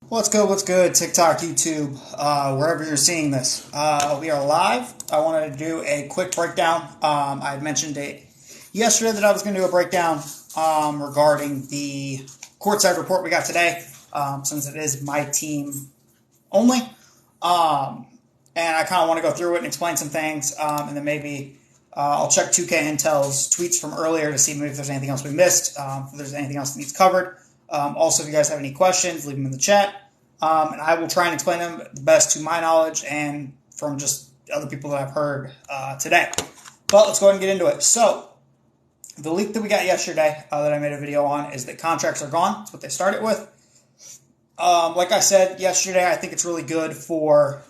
What's good? What's good? TikTok, YouTube, wherever you're seeing this. We are live. I wanted to do a quick breakdown. I mentioned it yesterday that I was going to do a breakdown regarding the courtside report we got today, since it is my team only. And I kind of want to go through it and explain some things, and then maybe I'll check 2K Intel's tweets from earlier to see maybe if there's anything else we missed, if there's anything else that needs covered. Also, if you guys have any questions, leave them in the chat. And I will try and explain them the best to my knowledge and from just other people that I've heard today. But let's go ahead and get into it. So, the leak that we got yesterday that I made a video on is that contracts are gone. That's what they started with. Like I said yesterday, I think it's really good for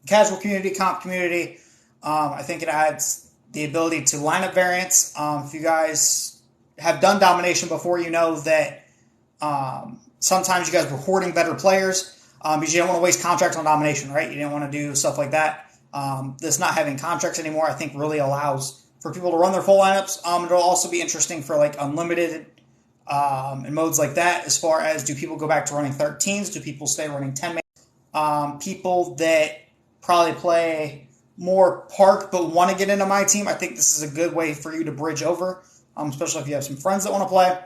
casual community, comp community. I think it adds the ability to lineup variance. If you guys have done Domination before, you know that sometimes you guys were hoarding better players because you don't want to waste contracts on Domination, right? You didn't want to do stuff like that. This not having contracts anymore, I think, really allows for people to run their full lineups. It'll also be interesting for like Unlimited and modes like that, as far as do people go back to running 13s? Do people stay running 10-man? People that probably play more park but want to get into my team, I think this is a good way for you to bridge over, especially if you have some friends that want to play.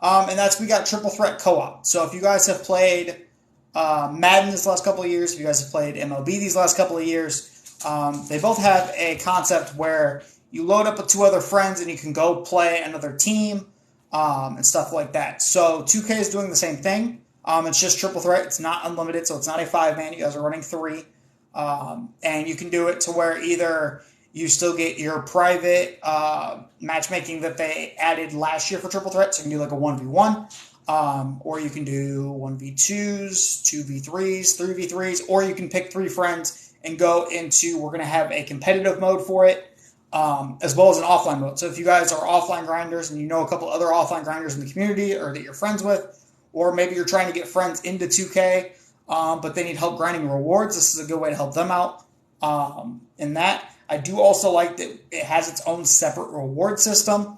And that's, we got triple threat co-op. So if you guys have played Madden this last couple of years, if you guys have played MLB these last couple of years, they both have a concept where you load up with two other friends and you can go play another team and stuff like that. So 2K is doing the same thing. It's just triple threat. It's not unlimited, so it's not a 5-man. You guys are running 3. And you can do it to where either you still get your private matchmaking that they added last year for triple threat, so you can do like a 1v1, or you can do 1v2s, 2v3s, 3v3s, or you can pick 3 friends and go into, we're going to have a competitive mode for it, as well as an offline mode. So if you guys are offline grinders and you know a couple other offline grinders in the community or that you're friends with, or maybe you're trying to get friends into 2K, but they need help grinding rewards, this is a good way to help them out in that. I do also like that it has its own separate reward system.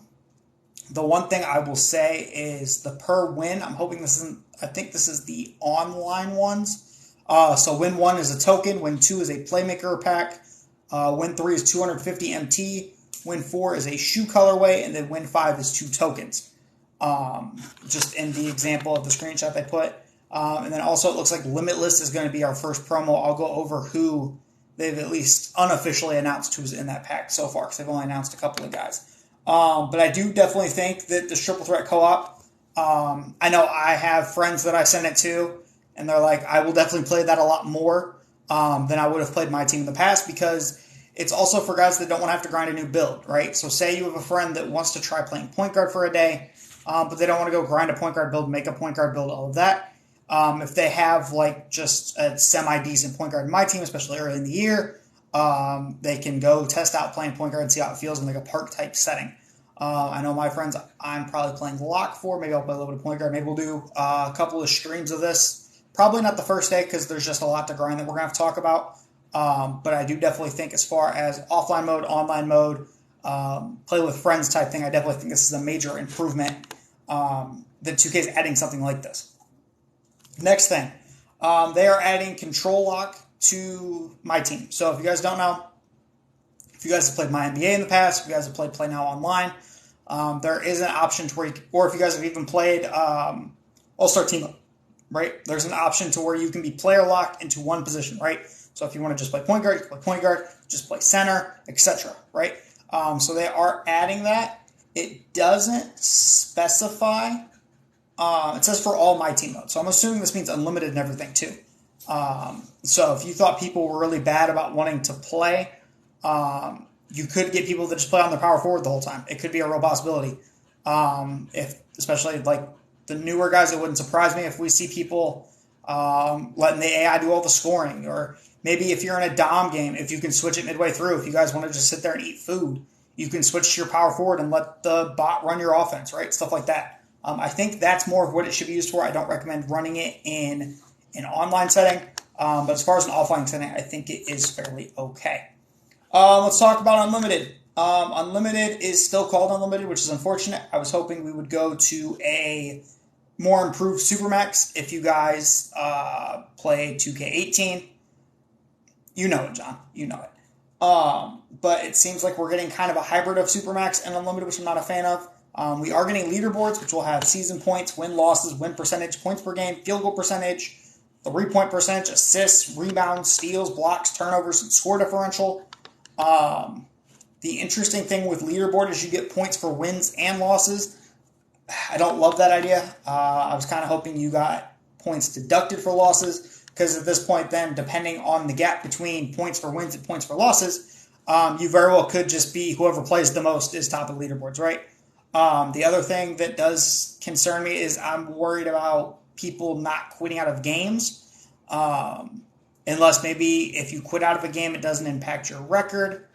The one thing I will say is the per win. I'm hoping this isn't, I think this is the online ones. So win 1 is a token, win 2 is a playmaker pack, win 3 is 250 MT, win 4 is a shoe colorway, and then win 5 is 2 tokens. Just in the example of the screenshot they put. And then also it looks like Limitless is going to be our first promo. I'll go over who they've at least unofficially announced who's in that pack so far, because they've only announced a couple of guys. But I do definitely think that the triple threat co-op, I know I have friends that I send it to, and they're like, I will definitely play that a lot more than I would have played my team in the past, because it's also for guys that don't want to have to grind a new build, right? So say you have a friend that wants to try playing point guard for a day, but they don't want to go grind a point guard build, make a point guard build, all of that. If they have like just a semi-decent point guard in my team, especially early in the year, they can go test out playing point guard and see how it feels in like a park-type setting. I know my friends, I'm probably playing lock for. Maybe I'll play a little bit of point guard. Maybe we'll do a couple of streams of this. Probably not the first day because there's just a lot to grind that we're going to have to talk about. But I do definitely think as far as offline mode, online mode, play with friends type thing, I definitely think this is a major improvement that 2K is adding something like this. Next thing, they are adding control lock to my team. So if you guys don't know, if you guys have played my NBA in the past, if you guys have played Play Now Online, there is an option to where, or if you guys have even played All-Star Team Up, right? There's an option to where you can be player locked into one position, right? So if you want to just play point guard, you can play point guard, just play center, etc., right? So they are adding that. It doesn't specify. It says for all my team modes. So I'm assuming this means unlimited and everything too. So if you thought people were really bad about wanting to play, you could get people that just play on their power forward the whole time. It could be a real possibility. If especially like the newer guys, it wouldn't surprise me if we see people letting the AI do all the scoring. Or maybe if you're in a Dom game, if you can switch it midway through, if you guys want to just sit there and eat food, you can switch to your power forward and let the bot run your offense, right? Stuff like that. I think that's more of what it should be used for. I don't recommend running it in an online setting. But as far as an offline setting, I think it is fairly okay. Let's talk about Unlimited. Unlimited is still called Unlimited, which is unfortunate. I was hoping we would go to a more improved Supermax. If you guys play 2K18, you know it, John. You know it. But it seems like we're getting kind of a hybrid of Supermax and Unlimited, which I'm not a fan of. We are getting leaderboards, which will have season points, win losses, win percentage, points per game, field goal percentage, 3-point percentage, assists, rebounds, steals, blocks, turnovers, and score differential. The interesting thing with leaderboard is you get points for wins and losses. I don't love that idea. I was kind of hoping you got points deducted for losses, because at this point then, depending on the gap between points for wins and points for losses, you very well could just be whoever plays the most is top of leaderboards, right? The other thing that does concern me is I'm worried about people not quitting out of games, unless maybe if you quit out of a game, it doesn't impact your record,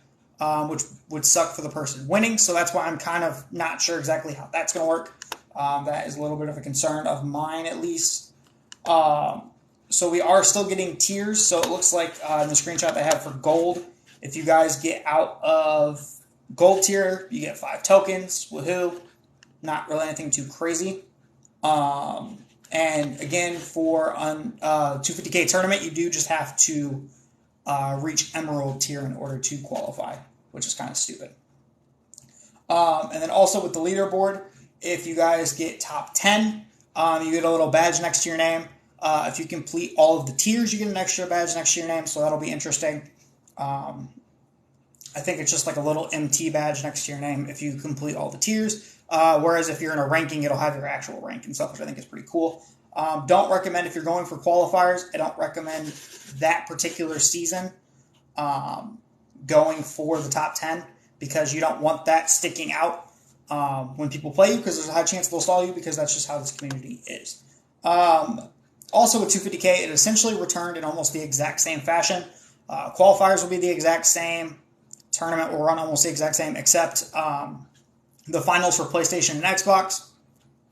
which would suck for the person winning. So that's why I'm kind of not sure exactly how that's going to work. That is a little bit of a concern of mine, at least. So we are still getting tiers. So it looks like in the screenshot they have for gold, if you guys get out of gold tier, you get 5 tokens. Woohoo. Not really anything too crazy. And again, for 250K tournament, you do just have to reach emerald tier in order to qualify, which is kind of stupid. And then also with the leaderboard, if you guys get top 10, you get a little badge next to your name. If you complete all of the tiers, you get an extra badge next to your name, so that'll be interesting. I think it's just like a little MT badge next to your name if you complete all the tiers. Whereas if you're in a ranking, it'll have your actual rank and stuff, which I think is pretty cool. Don't recommend if you're going for qualifiers. I don't recommend that particular season going for the top 10, because you don't want that sticking out when people play you, because there's a high chance they'll stall you, because that's just how this community is. Also with 250K, it essentially returned in almost the exact same fashion. Qualifiers will be the exact same. Tournament will run almost the exact same, except the finals for PlayStation and Xbox,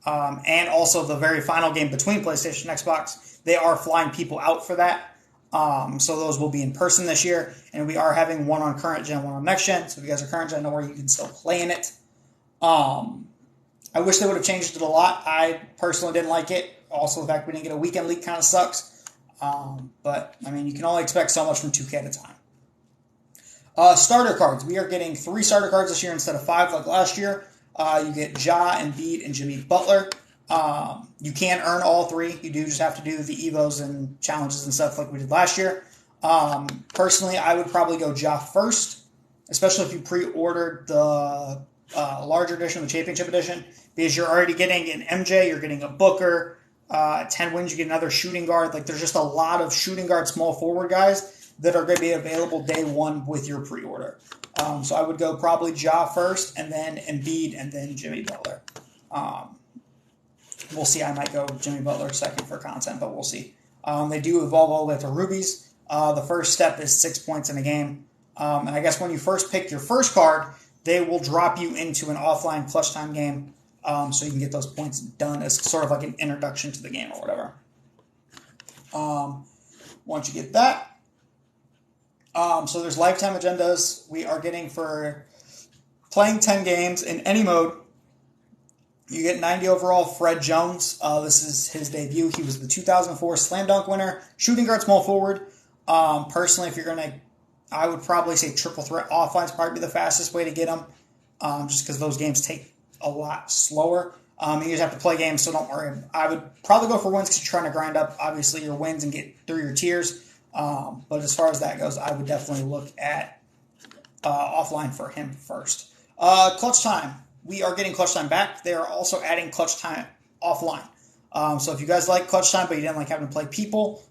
and also the very final game between PlayStation and Xbox. They are flying people out for that. So those will be in person this year, and we are having one on current gen, one on next gen. So if you guys are current gen, don't worry, you can still play in it. I wish they would have changed it a lot. I personally didn't like it. Also, the fact we didn't get a weekend league kind of sucks. But, I mean, you can only expect so much from 2K at a time. Starter cards. We are getting 3 starter cards this year instead of 5 like last year. You get Ja, Embiid, and Jimmy Butler. You can earn all 3. You do just have to do the Evos and challenges and stuff like we did last year. Personally, I would probably go Ja first, especially if you pre-ordered the larger edition, the Championship Edition, because you're already getting an MJ, you're getting a Booker. 10 wins, you get another shooting guard. Like, there's just a lot of shooting guard, small forward guys that are going to be available day one with your pre-order. So I would go probably Ja first, and then Embiid, and then Jimmy Butler. We'll see. I might go Jimmy Butler second for content, but we'll see. They do evolve all the way to rubies. The first step is 6 points in a game. And I guess when you first pick your first card, they will drop you into an offline clutch time game, so you can get those points done as sort of like an introduction to the game or whatever. Once you get that, so there's lifetime agendas. We are getting for playing 10 games in any mode. You get 90 overall Fred Jones. This is his debut. He was the 2004 Slam Dunk winner. Shooting guard, small forward. Personally, if you're going to, I would probably say triple threat offline is probably the fastest way to get him, just because those games take a lot slower. You just have to play games, so don't worry. I would probably go for wins because you're trying to grind up, obviously, your wins and get through your tiers. But as far as that goes, I would definitely look at offline for him first. Clutch time. We are getting clutch time back. They are also adding clutch time offline. So if you guys like clutch time, but you didn't like having to play people,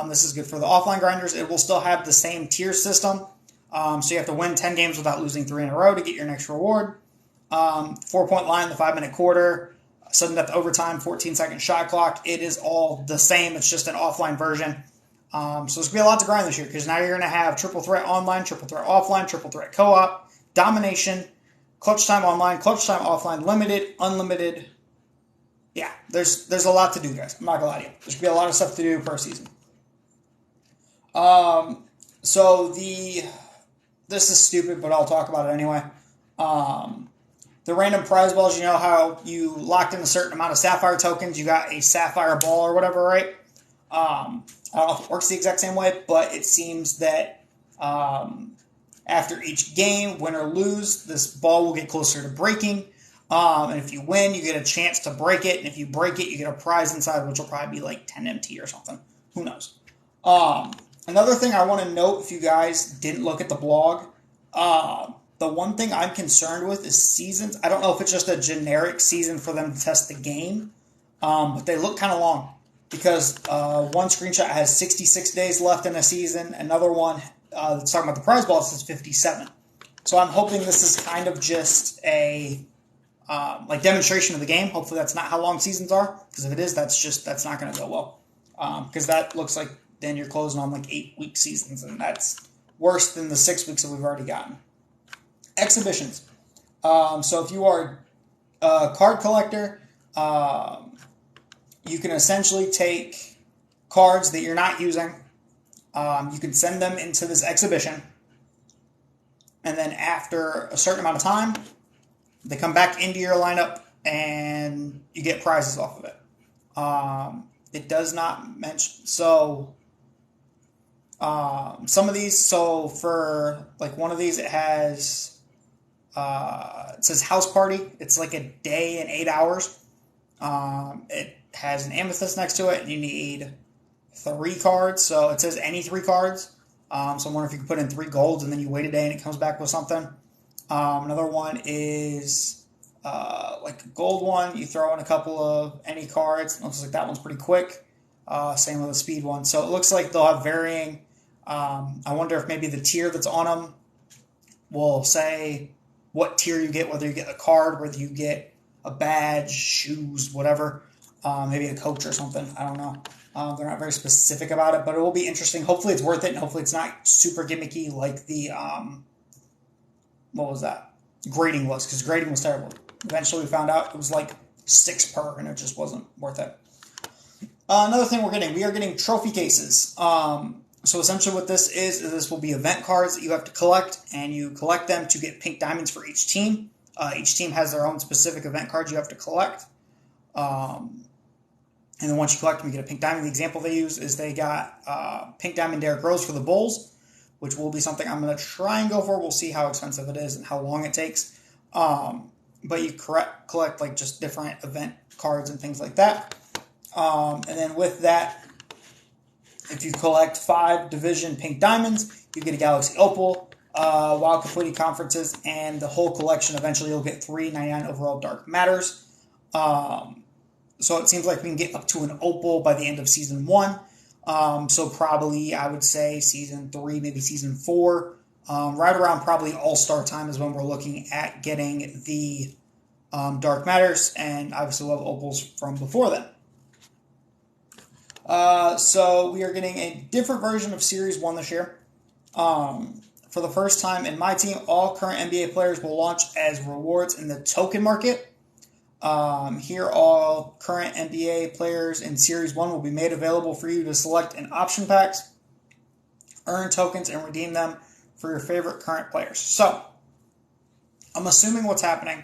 this is good for the offline grinders. It will still have the same tier system. So you have to win 10 games without losing 3 in a row to get your next reward. 4-point line, the 5-minute quarter, sudden death overtime, 14-second shot clock. It is all the same. It's just an offline version. So there's going to be a lot to grind this year, because now you're going to have triple threat online, triple threat offline, triple threat co-op, domination, clutch time online, clutch time offline, limited, unlimited. Yeah, there's a lot to do, guys. I'm not going to lie to you. There's going to be a lot of stuff to do per season. So this is stupid, but I'll talk about it anyway. The random prize balls, you know how you locked in a certain amount of sapphire tokens, you got a sapphire ball or whatever, right? I don't know if it works the exact same way, but it seems that after each game, win or lose, this ball will get closer to breaking. And if you win, you get a chance to break it. And if you break it, you get a prize inside, which will probably be like 10 MT or something. Who knows? Another thing I want to note, if you guys didn't look at the blog, the one thing I'm concerned with is seasons. I don't know if it's just a generic season for them to test the game, but they look kind of long because one screenshot has 66 days left in a season. Another one that's talking about the prize ball says 57. So I'm hoping this is kind of just a like demonstration of the game. Hopefully that's not how long seasons are, because if it is, that's not going to go well. Because that looks like then you're closing on like 8-week seasons, and that's worse than the 6 weeks that we've already gotten. Exhibitions. So if you are a card collector, you can essentially take cards that you're not using. You can send them into this exhibition, and then after a certain amount of time, they come back into your lineup, and you get prizes off of it. It does not mention... So, some of these... So, for, like, one of these, it has... it says House Party. It's like a day and 8 hours. It has an amethyst next to it, and you need 3 cards. So, it says any 3 cards. So, I'm wondering if you can put in 3 golds, and then you wait a day, and it comes back with something. Another one is like a gold one. You throw in a couple of any cards. It looks like that one's pretty quick. Same with the speed one. So it looks like they'll have varying. I wonder if maybe the tier that's on them will say what tier you get, whether you get a card, whether you get a badge, shoes, whatever. Maybe a coach or something. I don't know. They're not very specific about it, but it will be interesting. Hopefully it's worth it, and hopefully it's not super gimmicky like the... what was that? Grading was, because grading was terrible. Eventually we found out it was like 6 per, and it just wasn't worth it. Another thing we are getting trophy cases. So essentially what this is this will be event cards that you have to collect, and you collect them to get pink diamonds for each team. Each team has their own specific event cards you have to collect. And then once you collect them, you get a pink diamond. The example they use is they got pink diamond Derrick Rose for the Bulls, which will be something I'm going to try and go for. We'll see how expensive it is and how long it takes. But you collect like just different event cards and things like that. And then with that, if you collect 5 division pink diamonds, you get a Galaxy Opal while completing conferences, and the whole collection eventually you'll get 399 overall Dark Matters. So it seems like we can get up to an Opal by the end of Season 1. So probably, I would say, Season 3, maybe Season 4. Right around probably All-Star time is when we're looking at getting the Dark Matters, and obviously we'll have Opals from before then. So we are getting a different version of Series 1 this year. For the first time in my team, all current NBA players will launch as rewards in the token market. Here, all current NBA players in Series 1 will be made available for you to select in option packs, earn tokens, and redeem them for your favorite current players. So, I'm assuming what's happening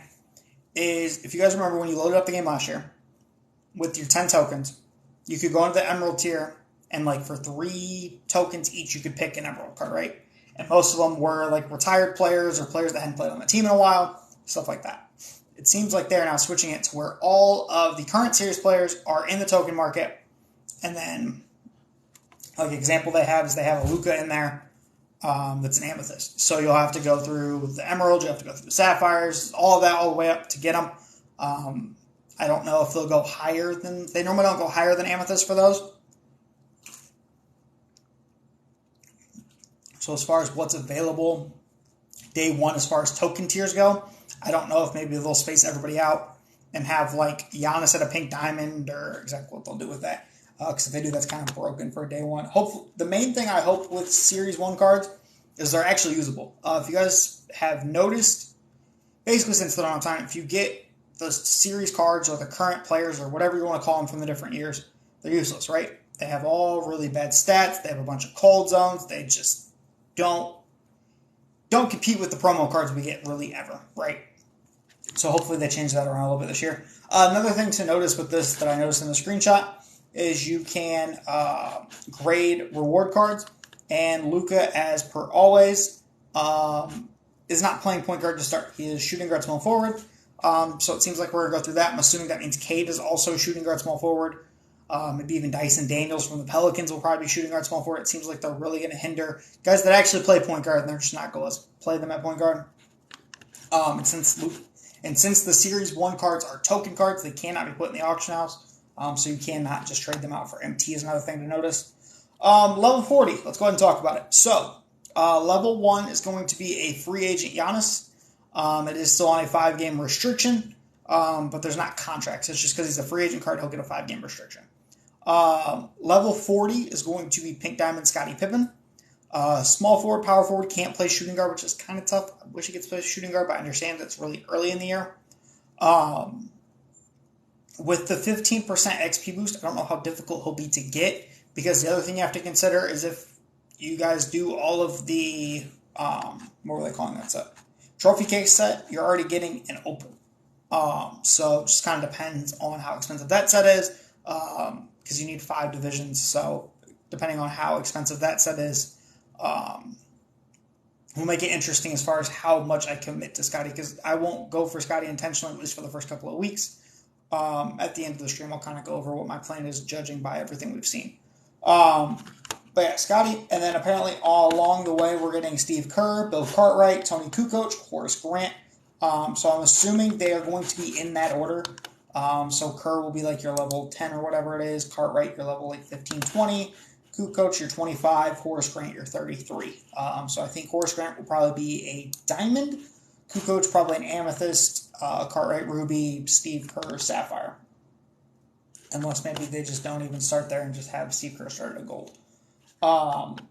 is, if you guys remember when you loaded up the game last year, with your 10 tokens, you could go into the Emerald tier, and like for 3 tokens each, you could pick an Emerald card, right? And most of them were like retired players or players that hadn't played on the team in a while, stuff like that. It seems like they're now switching it to where all of the current series players are in the token market. And then, like, example they have is they have a Luka in there that's an amethyst. So you'll have to go through the emerald, you have to go through the sapphires, all of that all the way up to get them. I don't know if they'll go higher than... They normally don't go higher than amethyst for those. So as far as what's available day 1 as far as token tiers go, I don't know if maybe they'll space everybody out and have, like, Giannis at a pink diamond, or exactly what they'll do with that. Because if they do, that's kind of broken for day 1. Hopefully, the main thing I hope with Series 1 cards is they're actually usable. If you guys have noticed, basically since the dawn of time, if you get the series cards or the current players or whatever you want to call them from the different years, they're useless, right? They have all really bad stats. They have a bunch of cold zones. They just don't compete with the promo cards we get really ever, right? So hopefully they change that around a little bit this year. Another thing to notice with this that I noticed in the screenshot is you can grade reward cards. And Luka, as per always, is not playing point guard to start. He is shooting guard small forward. So it seems like we're going to go through that. I'm assuming that means Cade is also shooting guard small forward. Maybe even Dyson Daniels from the Pelicans will probably be shooting guard small forward. It seems like they're really going to hinder guys that actually play point guard, and they're just not going to play them at point guard. And since the Series 1 cards are token cards, they cannot be put in the auction house. So you cannot just trade them out for MT is another thing to notice. Level 40, let's go ahead and talk about it. So, level 1 is going to be a free agent Giannis. It is still on a 5-game restriction, but there's not contracts. It's just because he's a free agent card, he'll get a 5-game restriction. Level 40 is going to be Pink Diamond Scottie Pippen. Small forward, power forward, can't play shooting guard, which is kind of tough. I wish he could play shooting guard, but I understand that's really early in the year. With the 15% XP boost, I don't know how difficult he'll be to get, because the other thing you have to consider is if you guys do all of the, what were they calling that set? Trophy case set, you're already getting an opal. So it just kind of depends on how expensive that set is, because you need 5 divisions. So depending on how expensive that set is, will make it interesting as far as how much I commit to Scotty, because I won't go for Scotty intentionally, at least for the first couple of weeks. At the end of the stream, I'll kind of go over what my plan is, judging by everything we've seen. But yeah, Scotty, and then apparently all along the way, we're getting Steve Kerr, Bill Cartwright, Tony Kukoc, Horace Grant. So I'm assuming they are going to be in that order. So Kerr will be like your level 10 or whatever it is. Cartwright, your level like 15, 20. Kukoc, your 25. Horace Grant, your 33. So I think Horace Grant will probably be a diamond. Kukoc, probably an amethyst. Cartwright, ruby. Steve Kerr, sapphire. Unless maybe they just don't even start there and just have Steve Kerr start at a gold. But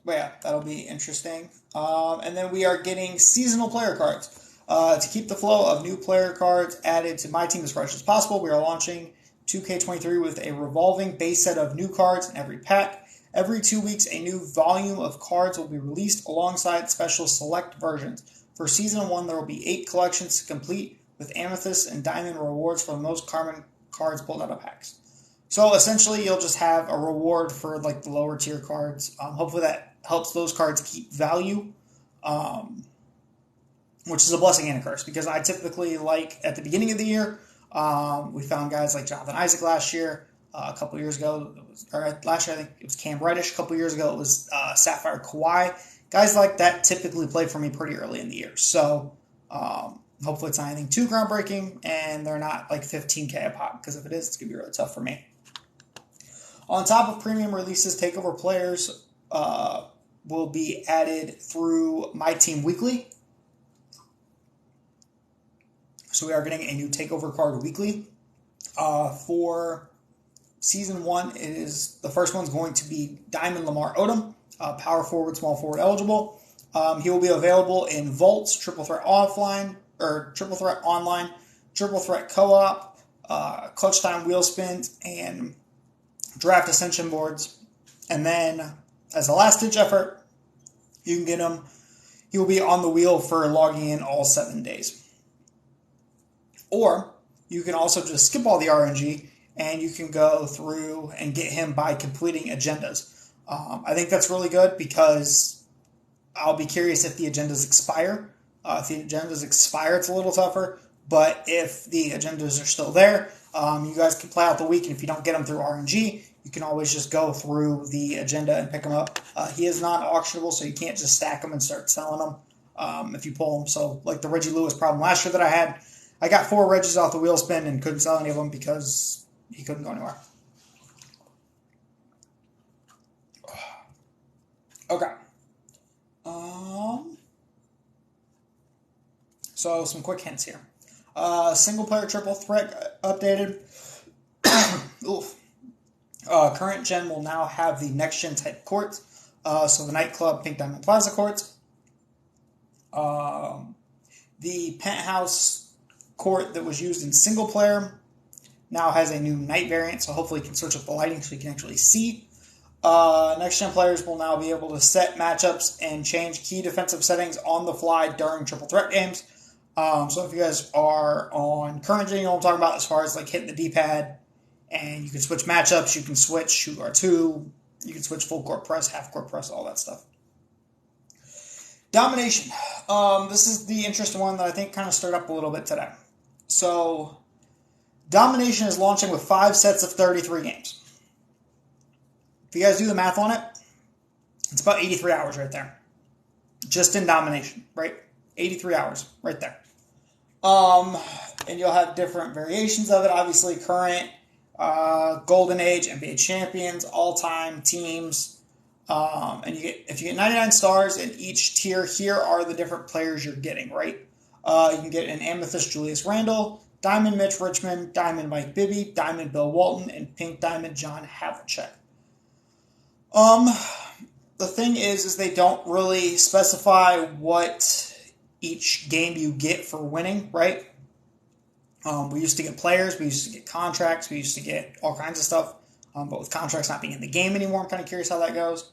yeah, that'll be interesting. And then we are getting seasonal player cards. To keep the flow of new player cards added to my team as fresh as possible, we are launching 2K23 with a revolving base set of new cards in every pack. Every 2 weeks, a new volume of cards will be released alongside special select versions. For Season 1, there will be 8 collections to complete with amethyst and diamond rewards for the most common cards pulled out of packs. So essentially, you'll just have a reward for like the lower tier cards. Hopefully that helps those cards keep value, which is a blessing and a curse, because I typically like at the beginning of the year, we found guys like Jonathan Isaac last year, a couple years ago, last year I think it was Cam Reddish, a couple years ago it was Sapphire Kawhi. Guys like that typically play for me pretty early in the year. So hopefully it's not anything too groundbreaking and they're not like 15K a pop, because if it is, it's going to be really tough for me. On top of premium releases, Takeover Players will be added through My Team Weekly. So we are getting a new Takeover card weekly. For Season 1, the first one's going to be Diamond Lamar Odom, power forward, small forward eligible. He will be available in Vaults, Triple Threat Offline, or Triple Threat Online, Triple Threat Co-op, Clutch Time Wheel Spins, and Draft Ascension boards. And then, as a last-ditch effort, you can get him. He will be on the wheel for logging in all 7 days. Or you can also just skip all the RNG and you can go through and get him by completing agendas. I think that's really good, because I'll be curious if the agendas expire. If the agendas expire, it's a little tougher. But if the agendas are still there, you guys can play out the week. And if you don't get them through RNG, you can always just go through the agenda and pick them up. He is not auctionable, so you can't just stack them and start selling them if you pull them. So like the Reggie Lewis problem last year that I had, I got 4 Reggies off the wheel spin and couldn't sell any of them because he couldn't go anywhere. Okay. So some quick hints here. Single player triple threat updated. Oof. Current gen will now have the next gen type courts. So the Nightclub Pink Diamond Plaza courts. The Penthouse court that was used in single player now has a new night variant, so hopefully you can switch up the lighting so you can actually see. Next gen players will now be able to set matchups and change key defensive settings on the fly during triple threat games. So if you guys are on current gen, you know what I'm talking about as far as like hitting the D-pad, and you can switch matchups, you can switch shoot R2, you can switch full court press, half court press, all that stuff. Domination. This is the interesting one that I think kind of stirred up a little bit today. So Domination is launching with 5 sets of 33 games. If you guys do the math on it, it's about 83 hours right there. Just in Domination, right? 83 hours right there. And you'll have different variations of it. Obviously, current, Golden Age, NBA champions, all-time teams. And if you get 99 stars in each tier, here are the different players you're getting, right? You can get an Amethyst Julius Randle, Diamond Mitch Richmond, Diamond Mike Bibby, Diamond Bill Walton, and Pink Diamond John Havlicek. The thing is they don't really specify what each game you get for winning, right? We used to get players, we used to get contracts, we used to get all kinds of stuff. But with contracts not being in the game anymore, I'm kind of curious how that goes.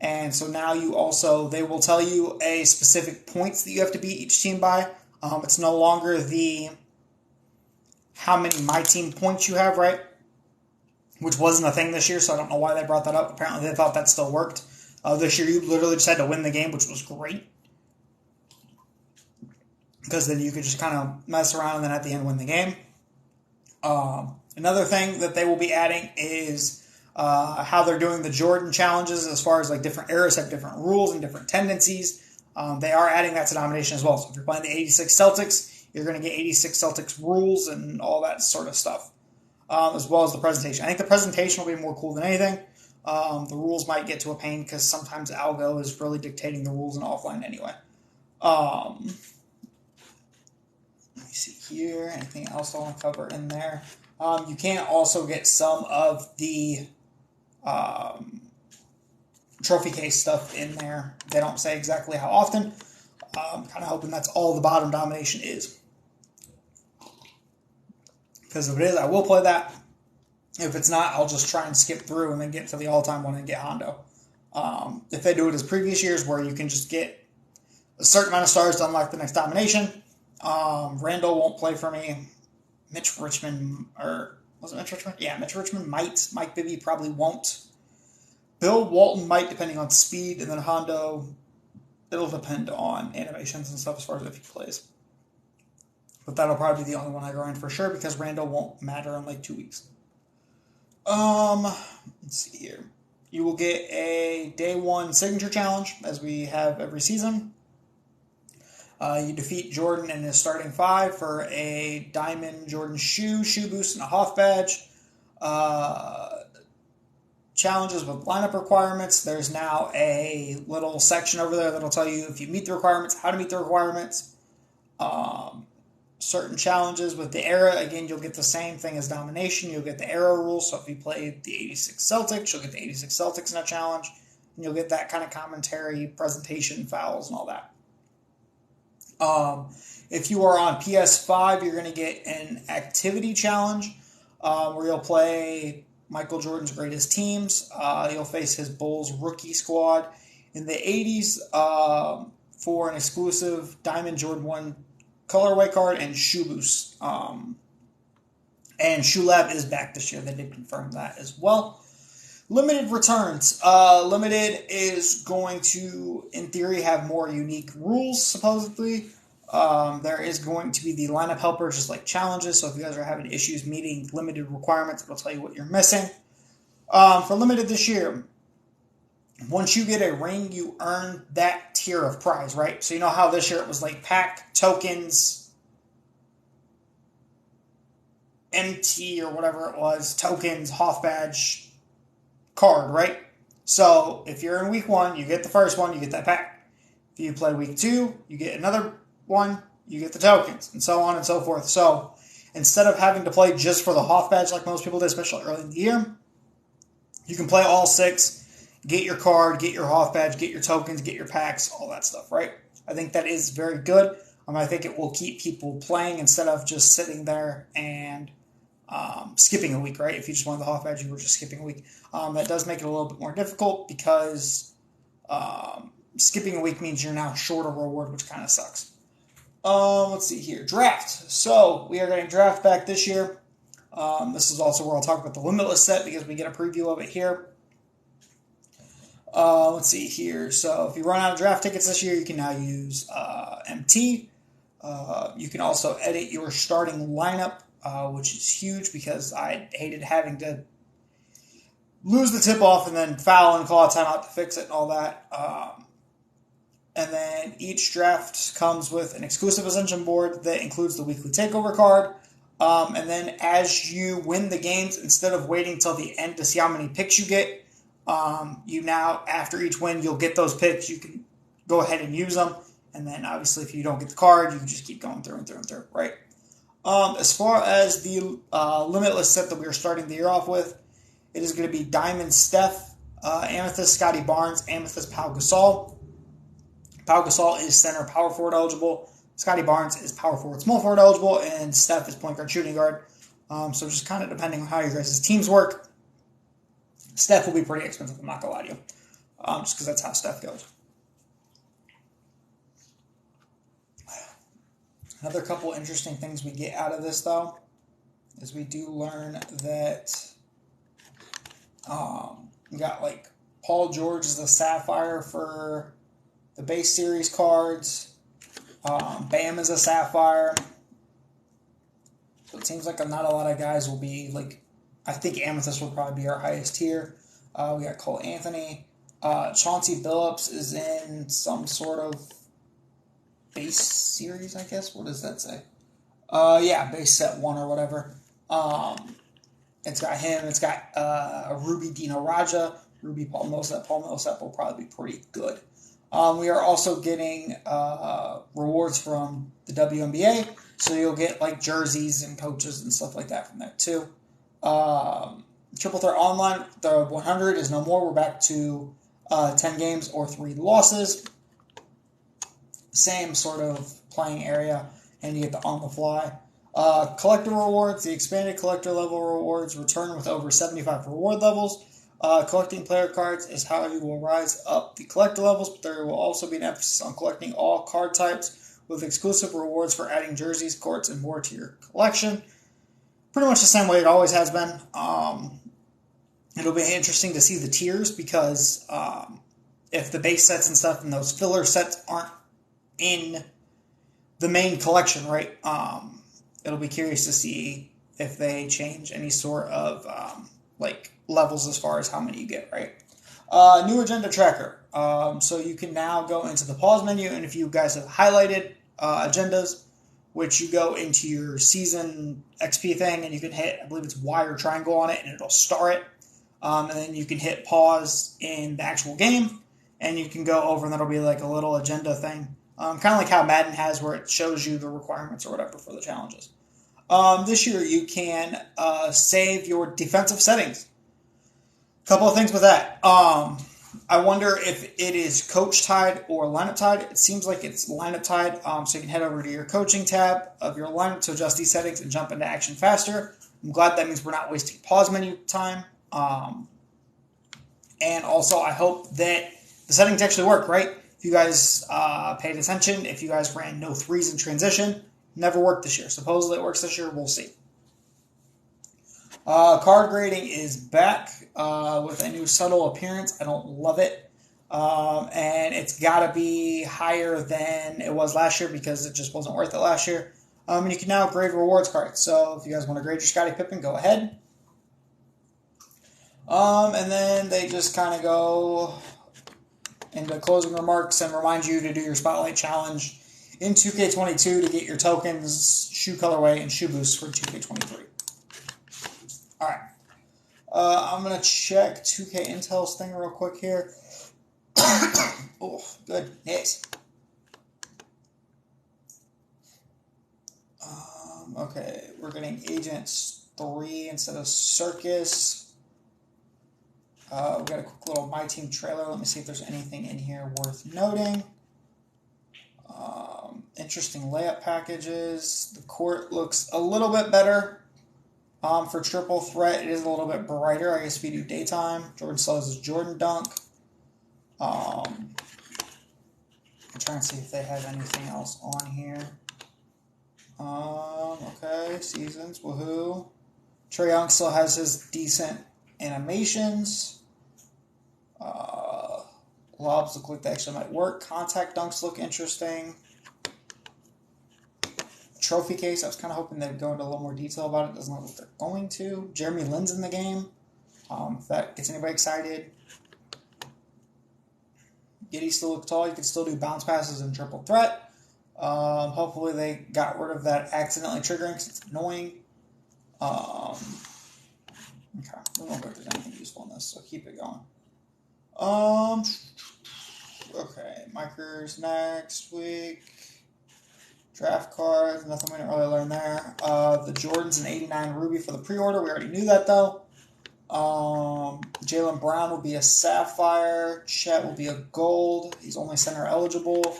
And so now they will tell you a specific points that you have to beat each team by. It's no longer how many my team points you have, right? Which wasn't a thing this year, so I don't know why they brought that up. Apparently they thought that still worked. This year you literally just had to win the game, which was great. Because then you could just kind of mess around and then at the end win the game. Another thing that they will be adding is how they're doing the Jordan challenges as far as like different eras have different rules and different tendencies. They are adding that to Domination as well. So if you're playing the 86 Celtics, you're going to get 86 Celtics rules and all that sort of stuff. As well as the presentation. I think the presentation will be more cool than anything. The rules might get to a pain because sometimes Algo is really dictating the rules in offline anyway. Let me see here. Anything else I want to cover in there? You can also get some of the trophy case stuff in there. They don't say exactly how often. I'm kind of hoping that's all the bottom Domination is. Because if it is, I will play that. If it's not, I'll just try and skip through and then get to the all-time one and get Hondo. If they do it as previous years where you can just get a certain amount of stars to unlock the next Domination, Randall won't play for me. Mitch Richmond, or was it Mitch Richmond? Yeah, Mitch Richmond might. Mike Bibby probably won't. Bill Walton might, depending on speed, and then Hondo, it'll depend on animations and stuff as far as if he plays. But that'll probably be the only one I grind for sure because Randall won't matter in like 2 weeks. Let's see here. You will get a day 1 signature challenge as we have every season. You defeat Jordan in his starting 5 for a diamond Jordan shoe boost, and a Hoff badge. Challenges with lineup requirements. There's now a little section over there that'll tell you if you meet the requirements, how to meet the requirements. Certain challenges with the era, again, you'll get the same thing as Domination. You'll get the era rules. So if you play the 86 Celtics, you'll get the 86 Celtics in a challenge. And you'll get that kind of commentary, presentation, fouls, and all that. If you are on PS5, you're going to get an activity challenge where you'll play Michael Jordan's greatest teams. You'll face his Bulls rookie squad in the 80s for an exclusive Diamond Jordan 1 colorway card and shoe boost. And Shoe Lab is back this year. They did confirm that as well. Limited returns. Limited is going to, in theory, have more unique rules, supposedly. There is going to be the lineup helper, just like challenges. So if you guys are having issues meeting limited requirements, it'll tell you what you're missing. For limited this year, once you get a ring, you earn that tier of prize, right? So you know how this year it was like pack, tokens, MT or whatever it was, tokens, Hoff badge, card, right? So if you're in week 1, you get the first one, you get that pack. If you play week 2, you get another one, you get the tokens, and so on and so forth. So instead of having to play just for the Hoff badge like most people did, especially early in the year, you can play all 6, get your card, get your Hoff badge, get your tokens, get your packs, all that stuff, right? I think that is very good. I think it will keep people playing instead of just sitting there and skipping a week, right? If you just wanted the Hoff badge, you were just skipping a week. That does make it a little bit more difficult because skipping a week means you're now short a reward, which kind of sucks. Let's see here. Draft. So we are getting draft back this year. This is also where I'll talk about the Limitless set because we get a preview of it here. Let's see here. So if you run out of draft tickets this year, you can now use MT. You can also edit your starting lineup, which is huge because I hated having to lose the tip-off and then foul and call a timeout to fix it and all that. And then each draft comes with an exclusive Ascension board that includes the weekly takeover card. And then as you win the games, instead of waiting till the end to see how many picks you get, you now, after each win, you'll get those picks. You can go ahead and use them. And then, obviously, if you don't get the card, you can just keep going through and through and through, right? As far as the Limitless set that we are starting the year off with, it is going to be Diamond Steph, Amethyst Scotty Barnes, Amethyst Pau Gasol. Pau Gasol is center power forward eligible. Scotty Barnes is power forward small forward eligible. And Steph is point guard shooting guard. So just kind of depending on how your guys' teams work, Steph will be pretty expensive, I'm not going to lie to you. Just because that's how Steph goes. Another couple interesting things we get out of this, though, is we do learn that we got, like, Paul George is a Sapphire for the base series cards. Bam is a Sapphire. So it seems like not a lot of guys will be, like, I think Amethyst will probably be our highest tier. We got Cole Anthony. Chauncey Billups is in some sort of base series, I guess. What does that say? Yeah, base set 1 or whatever. It's got him. It's got Ruby Dino Raja. Ruby Paul Millsap. Paul Millsap will probably be pretty good. We are also getting rewards from the WNBA. So you'll get like jerseys and coaches and stuff like that from that too. Triple Threat Online, the 100 is no more. We're back to 10 games or 3 losses. Same sort of playing area, and you get the on the fly. Collector rewards, the expanded collector level rewards return with over 75 reward levels. Collecting player cards is how you will rise up the collector levels, but there will also be an emphasis on collecting all card types with exclusive rewards for adding jerseys, courts, and more to your collection. Pretty much the same way it always has been. It'll be interesting to see the tiers because if the base sets and stuff and those filler sets aren't in the main collection, right? It'll be curious to see if they change any sort of like levels as far as how many you get, right? New agenda tracker. So you can now go into the pause menu, and if you guys have highlighted agendas, which you go into your season XP thing, and you can hit, I believe it's Y or triangle on it, and it'll star it. And then you can hit pause in the actual game, and you can go over, and that'll be like a little agenda thing. Kind of like how Madden has, where it shows you the requirements or whatever for the challenges. This year, you can save your defensive settings. Couple of things with that. I wonder if it is coach tied or lineup tied. It seems like it's lineup tied. So you can head over to your coaching tab of your lineup to adjust these settings and jump into action faster. I'm glad that means we're not wasting pause menu time. And also, I hope that the settings actually work, right? If you guys paid attention, if you guys ran no threes in transition, never worked this year. Supposedly it works this year. We'll see. Card grading is back with a new subtle appearance. I don't love it. And it's got to be higher than it was last year because it just wasn't worth it last year. And you can now grade rewards cards. So if you guys want to grade your Scottie Pippen, go ahead. And then they just kind of go into closing remarks and remind you to do your Spotlight Challenge in 2K22 to get your tokens, shoe colorway, and shoe boosts for 2K23. All right. I'm going to check 2K Intel's thing real quick here. Oh, good. Nice. Okay, we're getting Agents 3 instead of Circus. We got a quick little My Team trailer. Let me see if there's anything in here worth noting. Interesting layup packages. The court looks a little bit better. For Triple Threat, it is a little bit brighter. I guess if you do daytime. Jordan Slows is Jordan Dunk. I'm trying to see if they have anything else on here. Okay, seasons, woohoo. Trae Young still has his decent animations. Lobs look like they actually might work. Contact dunks look interesting. Trophy case, I was kind of hoping they'd go into a little more detail about it. Doesn't look like they're going to. Jeremy Lin's in the game. If that gets anybody excited. Giddy still look tall. You can still do bounce passes and triple threat. Hopefully they got rid of that accidentally triggering because it's annoying. Okay, I don't know if there's anything useful in this, so keep it going. Okay, Micers next week. Draft cards, nothing we didn't really learn there. The Jordans and 89 Ruby for the pre-order. We already knew that, though. Jaylen Brown will be a Sapphire. Chet will be a Gold. He's only center eligible.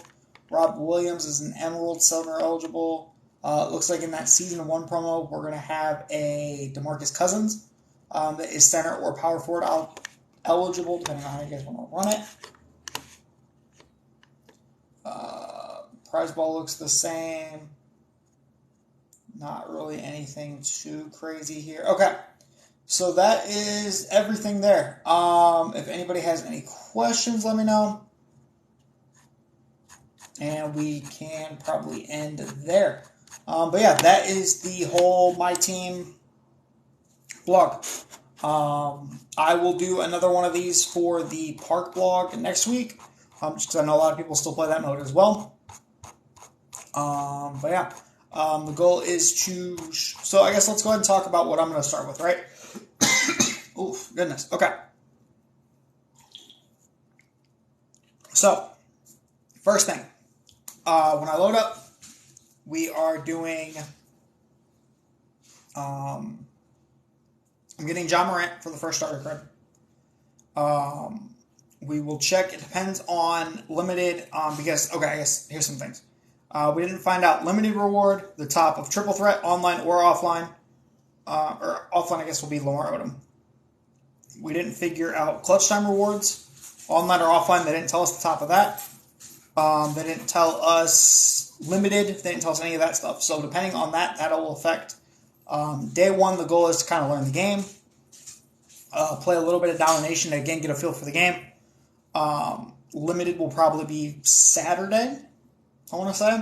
Rob Williams is an Emerald Silver eligible. It looks like in that Season 1 promo, we're going to have a DeMarcus Cousins that is center or power forward eligible, depending on how you guys want to run it. Prize ball looks the same. Not really anything too crazy here. Okay, so that is everything there. If anybody has any questions, let me know. And we can probably end there. But yeah, that is the whole My Team blog. I will do another one of these for the Park blog next week. Just because I know a lot of people still play that mode as well. But yeah, the goal is to... So I guess let's go ahead and talk about what I'm going to start with, right? Oh, goodness. Okay. So, first thing. When I load up, we are doing... I'm getting Ja Morant for the first starter card. We will check. It depends on limited, because, okay, I guess here's some things. We didn't find out limited reward, the top of triple threat, online or offline. Or offline, I guess, will be Lamar Odom. We didn't figure out clutch time rewards, online or offline. They didn't tell us the top of that. They didn't tell us limited. They didn't tell us any of that stuff. So depending on that, that will affect. Day one, the goal is to kind of learn the game. Play a little bit of Domination to, again, get a feel for the game. Limited will probably be Saturday, I want to say.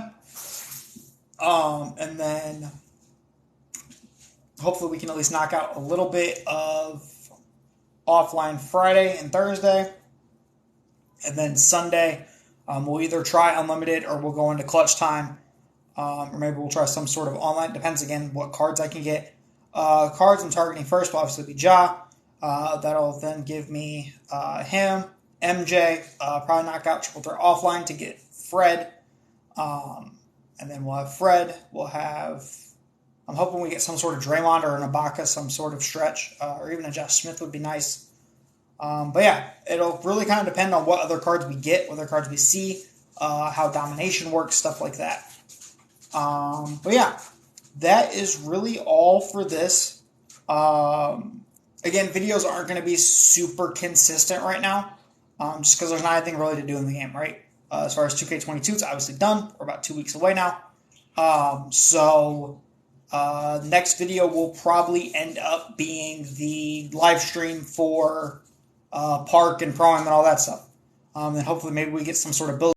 And then hopefully we can at least knock out a little bit of offline Friday and Thursday. And then Sunday, we'll either try unlimited or we'll go into clutch time. Or maybe we'll try some sort of online. Depends, again, what cards I can get. Cards I'm targeting first will obviously be Ja. That'll then give me him, MJ, probably knock out triple threat offline to get Fred. And then we'll have Fred. We'll have... I'm hoping we get some sort of Draymond or an Ibaka, some sort of stretch. Or even a Josh Smith would be nice. But yeah, it'll really kind of depend on what other cards we get, what other cards we see, how Domination works, stuff like that. But yeah, that is really all for this. Again, videos aren't going to be super consistent right now, just because there's not anything really to do in the game, right? As far as 2K22, it's obviously done. We're about 2 weeks away now. Next video will probably end up being the live stream for Park and Pro-Am and all that stuff. And hopefully maybe we get some sort of build